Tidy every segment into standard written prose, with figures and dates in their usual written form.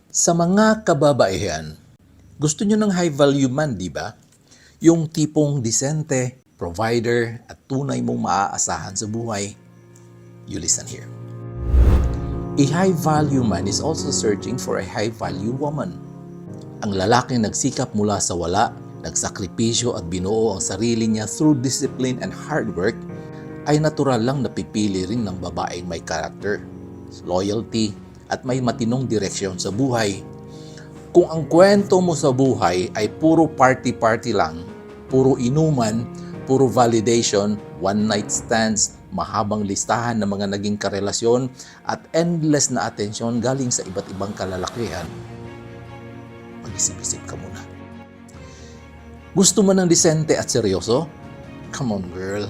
Sa mga kababaihan, gusto nyo ng high value man, di ba? Yung tipong disente, provider, at tunay mong maaasahan sa buhay. You listen here. A high value man is also searching for a high value woman. Ang lalaking nagsikap mula sa wala, nagsakripisyo at binuo ang sarili niya through discipline and hard work, ay natural lang napipili rin ng babaeng may character, loyalty, at may matinong direksyon sa buhay. Kung ang kwento mo sa buhay ay puro party-party lang, puro inuman, puro validation, one-night stands, mahabang listahan ng mga naging karelasyon, at endless na atensyon galing sa iba't ibang kalalakihan, mag-isip-isip ka muna. Gusto mo ng disente at seryoso? Come on, girl.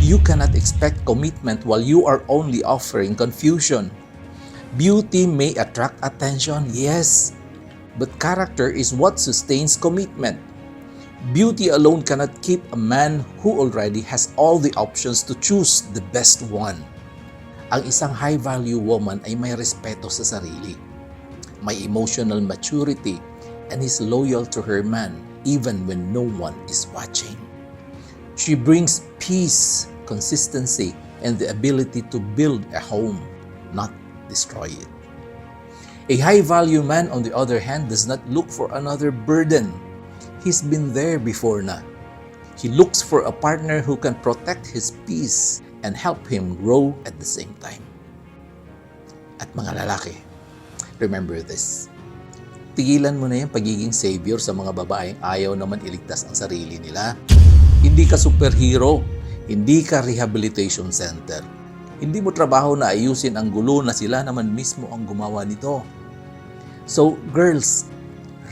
You cannot expect commitment while you are only offering confusion. Beauty may attract attention, yes, but character is what sustains commitment. Beauty alone cannot keep a man who already has all the options to choose the best one. Ang isang high-value woman ay may respeto sa sarili, may emotional maturity, and is loyal to her man even when no one is watching. She brings peace, consistency, and the ability to build a home, not destroy it. A high-value man, on the other hand, does not look for another burden. He's been there before na. He looks for a partner who can protect his peace and help him grow at the same time. At mga lalaki, remember this. Tigilan mo na yung pagiging savior sa mga babaeng ayaw naman iligtas ang sarili nila. Hindi ka superhero, hindi ka rehabilitation center. Hindi mo trabaho na ayusin ang gulo na sila naman mismo ang gumawa nito. So, girls,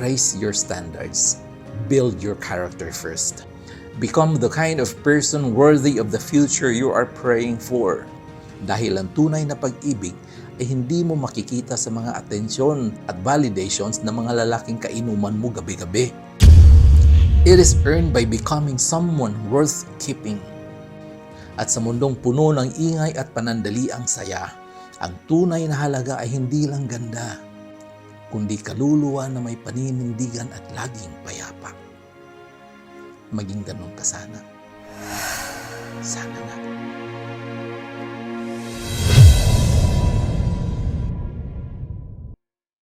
raise your standards. Build your character first. Become the kind of person worthy of the future you are praying for. Dahil ang tunay na pag-ibig ay hindi mo makikita sa mga atensyon at validations ng mga lalaking kainuman mo gabi-gabi. It is earned by becoming someone worth keeping. At sa mundong puno ng ingay at panandaliang saya, ang tunay na halaga ay hindi lang ganda, kundi kaluluwa na may paninindigan at laging payapa. Maging ganun ka sana. Sana nga.